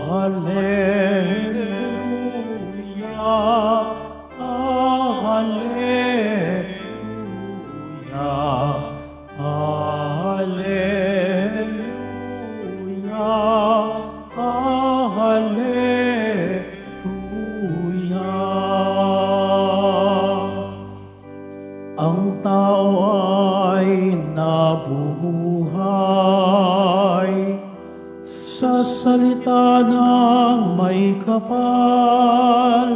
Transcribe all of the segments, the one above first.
Hallelujah, Hallelujah, Hallelujah, Hallelujah. Ang tao ay nabubuhay sa salita ng may kapal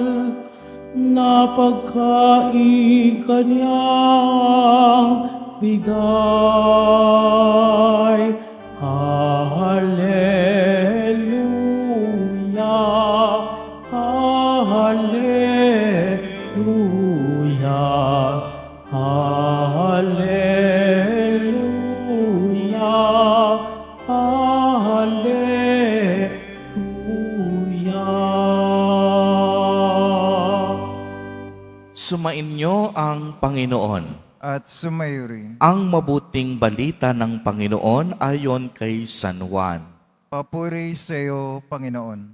na pagkain kanyang bigay. Hallelujah, Hallelujah, Hallelujah, Hallelujah. Sumainyo ang Panginoon. At sumayo rin. Ang mabuting balita ng Panginoon ayon kay San Juan. Papuri sa iyo, Panginoon.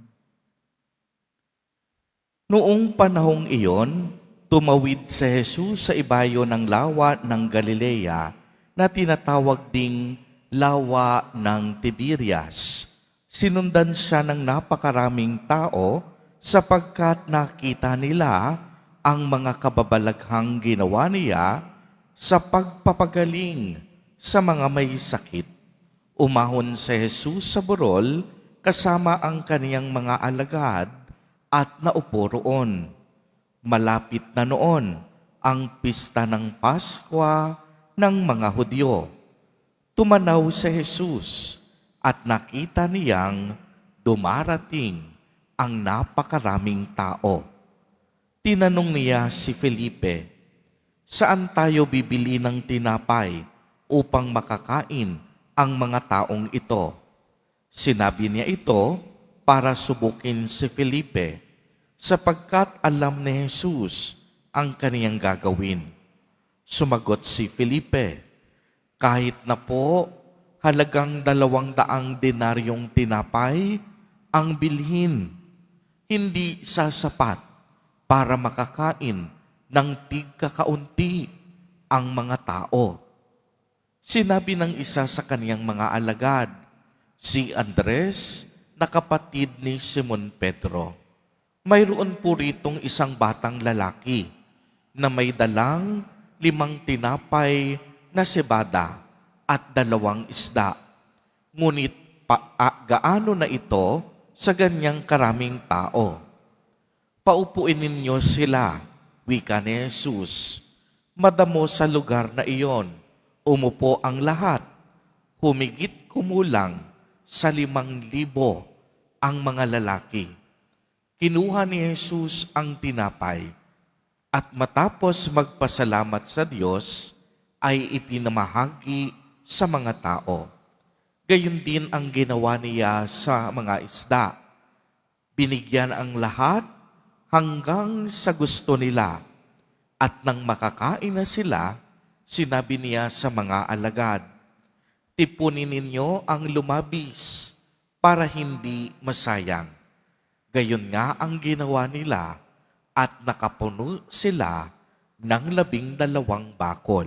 Noong panahong iyon, tumawid si Jesus sa ibayo ng lawa ng Galilea na tinatawag ding lawa ng Tiberias. Sinundan siya ng napakaraming tao sapagkat nakita nila ang mga kababalaghang ginawa niya sa pagpapagaling sa mga may sakit. Umahon si Jesus sa burol kasama ang kaniyang mga alagad at naupo roon. Malapit na noon ang pista ng Paskwa ng mga Hudyo. Tumanaw si Jesus at nakita niyang dumarating ang napakaraming tao. Tinanong niya si Felipe, "Saan tayo bibili ng tinapay upang makakain ang mga taong ito?" Sinabi niya ito para subukin si Felipe, sapagkat alam ni Jesus ang kaniyang gagawin. Sumagot si Felipe, "Kahit na po halagang 200 denaryong tinapay ang bilhin, hindi sasapat para makakain ng tigkakaunti ang mga tao." Sinabi ng isa sa kaniyang mga alagad, si Andres, na kapatid ni Simon Pedro, "Mayroon po ritong isang batang lalaki na may dalang 5 tinapay na sebada at 2 isda. Ngunit gaano na ito sa ganyang karaming tao? Paupuin ninyo sila," wika ni Jesus. Madamo sa lugar na iyon, umupo ang lahat. Humigit kumulang sa 5,000 ang mga lalaki. Kinuha ni Jesus ang tinapay at matapos magpasalamat sa Diyos, ay ipinamahagi sa mga tao. Gayon din ang ginawa niya sa mga isda. Binigyan ang lahat hanggang sa gusto nila, at nang makakain na sila, sinabi niya sa mga alagad, "Tipunin ninyo ang lumabis para hindi masayang." Gayon nga ang ginawa nila, at nakapuno sila ng 12 bakol.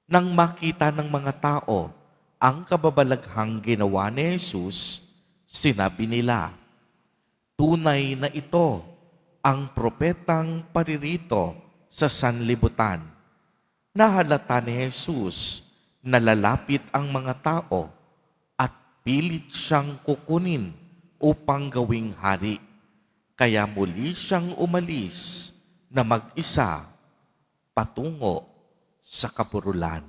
Nang makita ng mga tao ang kababalaghang ginawa ni Jesus, sinabi nila, "Tunay na ito ang propetang paririto sa sanlibutan." Nahalata ni Jesus na lalapit ang mga tao at pilit siyang kukunin upang gawing hari. Kaya muli siyang umalis na mag-isa patungo sa kaburulan.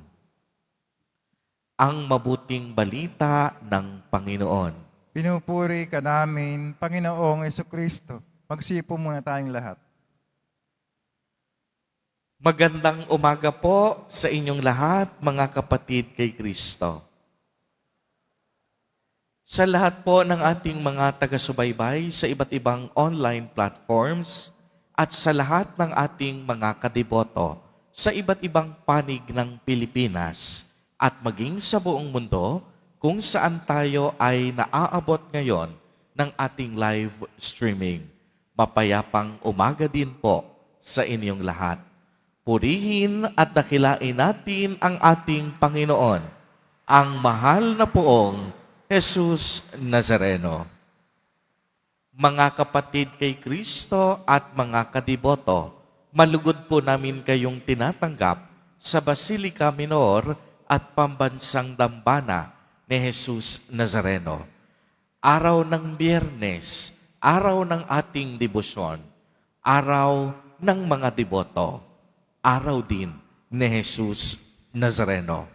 Ang mabuting balita ng Panginoon. Pinupuri ka namin, Panginoong Jesucristo. Magsipo muna tayong lahat. Magandang umaga po sa inyong lahat, mga kapatid kay Kristo. Sa lahat po ng ating mga taga-subaybay sa iba't ibang online platforms at sa lahat ng ating mga kadiboto sa iba't ibang panig ng Pilipinas at maging sa buong mundo kung saan tayo ay naaabot ngayon ng ating live streaming. Mapayapang umaga din po sa inyong lahat. Purihin at dakilain natin ang ating Panginoon, ang mahal na poong Jesus Nazareno. Mga kapatid kay Kristo at mga kadiboto, malugod po namin kayong tinatanggap sa Basilica Minor at Pambansang Dambana ni Jesus Nazareno. Araw ng Biyernes, araw ng ating debosyon, araw ng mga deboto, araw din ni Jesus Nazareno.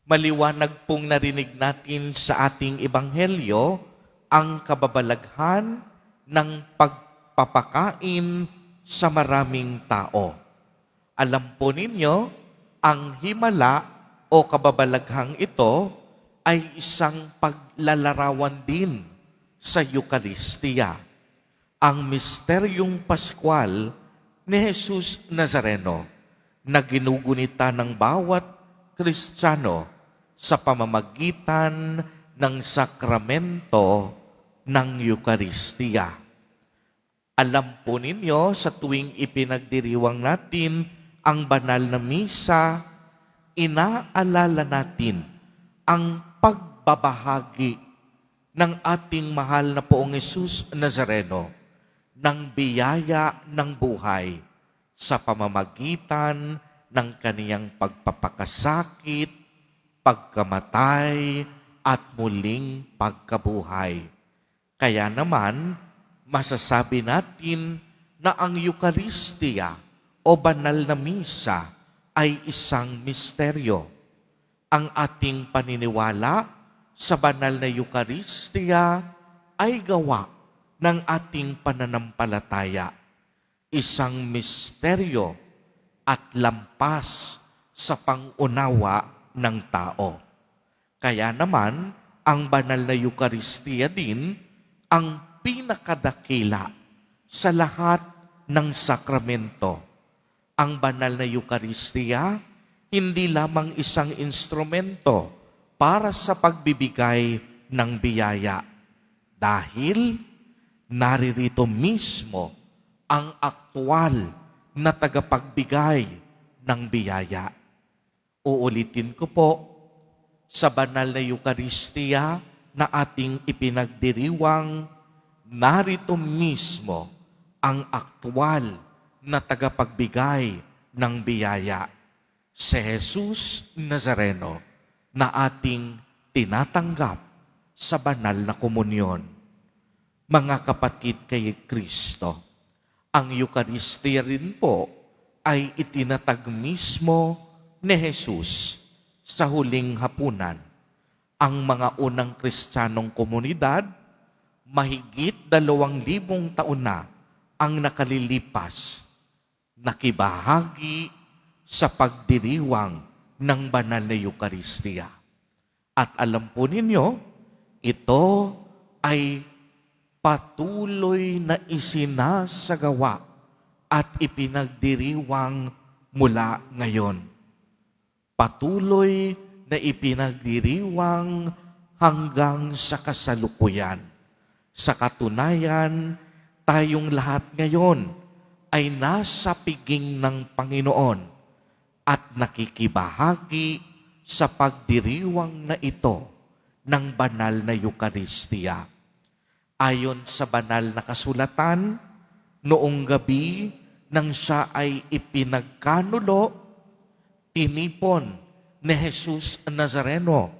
Maliwanag pong narinig natin sa ating ebanghelyo ang kababalaghan ng pagpapakain sa maraming tao. Alam po ninyo, ang himala o kababalaghang ito ay isang paglalarawan din sa Eucharistia, ang misteryong Pascual ni Jesus Nazareno na ginugunita ng bawat Kristiyano sa pamamagitan ng sakramento ng Eucharistia. Alam po ninyo, sa tuwing ipinagdiriwang natin ang banal na misa, inaalala natin ang pagbabahagi ng ating mahal na poong Jesus Nazareno ng biyaya ng buhay sa pamamagitan ng kaniyang pagpapakasakit, pagkamatay, at muling pagkabuhay. Kaya naman, masasabi natin na ang Eucharistia o banal na misa ay isang misteryo. Ang ating paniniwala sa banal na Eucharistia ay gawa ng ating pananampalataya. Isang misteryo at lampas sa pangunawa ng tao. Kaya naman, ang banal na Eucharistia din ang pinakadakila sa lahat ng sakramento. Ang banal na Eucharistia, hindi lamang isang instrumento para sa pagbibigay ng biyaya. Dahil naririto mismo ang aktwal na tagapagbigay ng biyaya. Uulitin ko po, sa banal na Eucharistia na ating ipinagdiriwang, narito mismo ang aktwal na tagapagbigay ng biyaya, si Jesus Nazareno na ating tinatanggap sa banal na komunyon. Mga kapatid kay Kristo, ang Eucharistia rin po ay itinatag mismo ni Jesus sa huling hapunan. Ang mga unang Kristiyanong komunidad, mahigit 2,000 taon na ang nakalilipas, nakibahagi sa pagdiriwang ng banal na Eucharistia. At alam po ninyo, ito ay patuloy na isinasagawa at ipinagdiriwang mula ngayon. Patuloy na ipinagdiriwang hanggang sa kasalukuyan. Sa katunayan, tayong lahat ngayon ay nasa piging ng Panginoon at nakikibahagi sa pagdiriwang na ito ng banal na Eucharistia. Ayon sa banal na kasulatan, noong gabi nang siya ay ipinagkanulo, tinipon ni Jesus Nazareno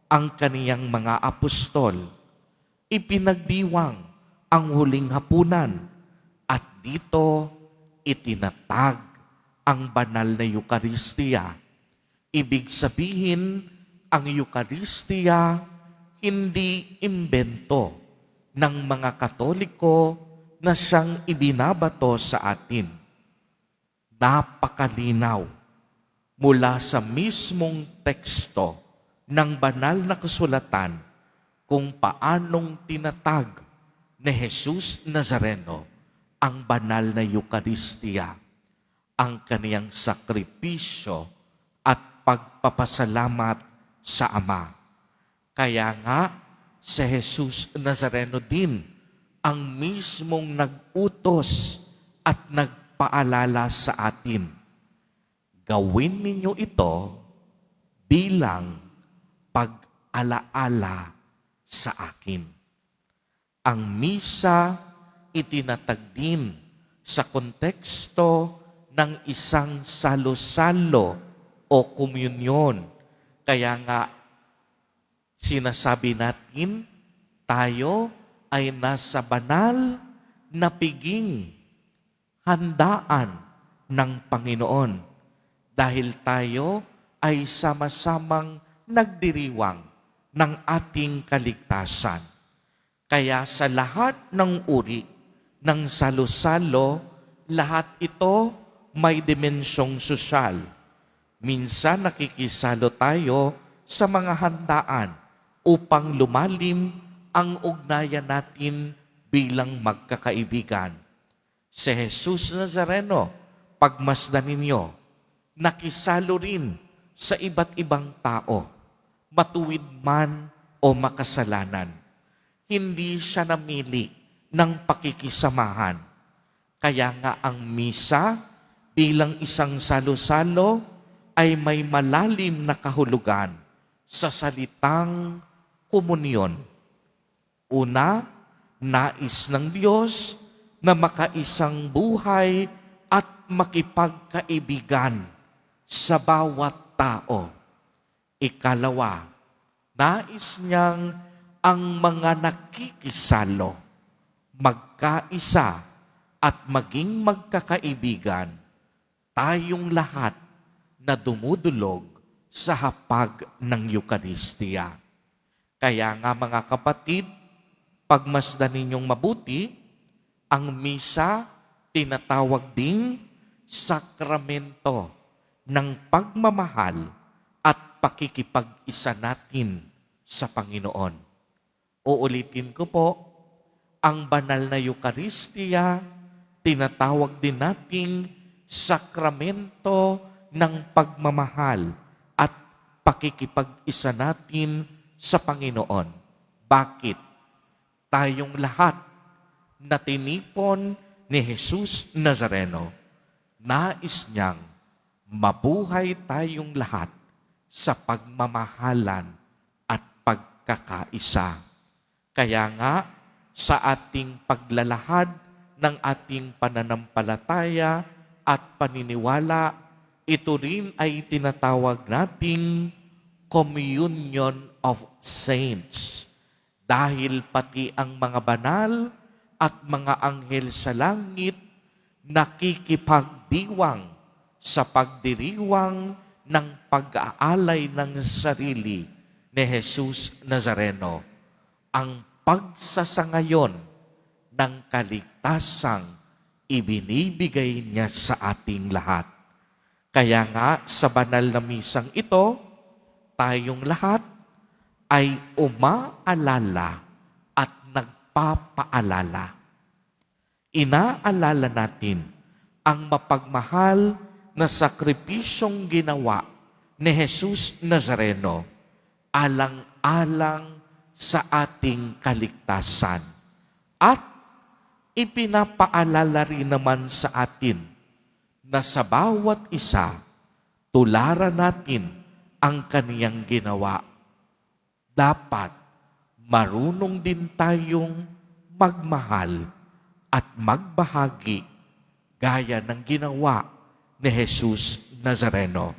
ang kaniyang mga apostol. Ipinagdiwang ang huling hapunan at dito itinatag ang banal na Eucharistia. Ibig sabihin, ang Eucharistia hindi imbento ng mga Katoliko na siyang ibinabato sa atin. Napakalinaw mula sa mismong teksto ng banal na kasulatan kung paanong tinatag ni Jesus Nazareno ang banal na Eucharistia, ang kaniyang sakripisyo at pagpapasalamat sa Ama. Kaya nga, si Jesus Nazareno din ang mismong nag-utos at nagpaalala sa atin. Gawin ninyo ito bilang pag-alaala sa akin. Ang misa itinatag din sa konteksto ng isang salo-salo o komunyon. Kaya nga, sinasabi natin, tayo ay nasa banal na piging handaan ng Panginoon dahil tayo ay sama-samang nagdiriwang ng ating kaligtasan. Kaya sa lahat ng uri ng salo-salo, lahat ito may dimensyong sosyal. Minsan nakikisalo tayo sa mga handaan upang lumalim ang ugnayan natin bilang magkakaibigan. Si Jesus Nazareno, pagmasdan ninyo, nakisalo rin sa iba't ibang tao, matuwid man o makasalanan. Hindi siya namili ng pakikisamahan. Kaya nga ang misa bilang isang salo-salo ay may malalim na kahulugan sa salitang komunyon. Una, nais ng Diyos na makaisang buhay at makipagkaibigan sa bawat tao. Ikalawa, nais niyang ang mga nakikisalo, magkaisa at maging magkakaibigan, tayong lahat na dumudulog sa hapag ng Eucharistia. Kaya nga mga kapatid, pagmasdan ninyong mabuti, ang misa tinatawag ding sakramento ng pagmamahal at pakikipag-isa natin sa Panginoon. Uulitin ko po, ang banal na Eucharistia, tinatawag din nating sakramento ng pagmamahal at pakikipag-isa natin sa Panginoon. Bakit? Tayong lahat na tinipon ni Jesus Nazareno, nais niyang mabuhay tayong lahat sa pagmamahalan at pagkakaisa. Kaya nga, sa ating paglalahad ng ating pananampalataya at paniniwala, ito rin ay tinatawag nating Communion of Saints. Dahil pati ang mga banal at mga anghel sa langit nakikipagdiwang sa pagdiriwang ng pag-aalay ng sarili ni Jesus Nazareno, ang pagsasangayon ng kaligtasang ibinibigay niya sa ating lahat. Kaya nga sa banal na misang ito, tayong lahat ay umaalala at nagpapaalala. Inaalala natin ang mapagmahal na sakripisyong ginawa ni Jesus Nazareno alang-alang sa ating kaligtasan. At ipinapaalala rin naman sa atin na sa bawat isa, tularan natin ang kaniyang ginawa. Dapat marunong din tayong magmahal at magbahagi gaya ng ginawa ni Jesus Nazareno.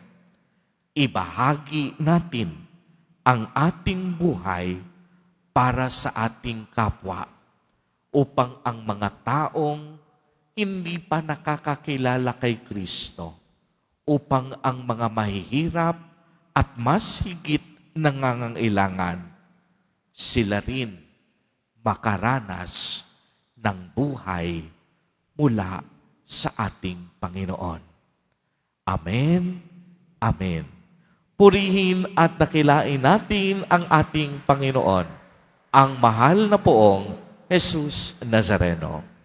Ibahagi natin ang ating buhay para sa ating kapwa upang ang mga taong hindi pa nakakakilala kay Kristo, upang ang mga mahihirap at mas higit nangangailangan, sila rin makaranas ng buhay mula sa ating Panginoon. Amen. Amen. Purihin at dakilain natin ang ating Panginoon, ang mahal na poong Jesus Nazareno.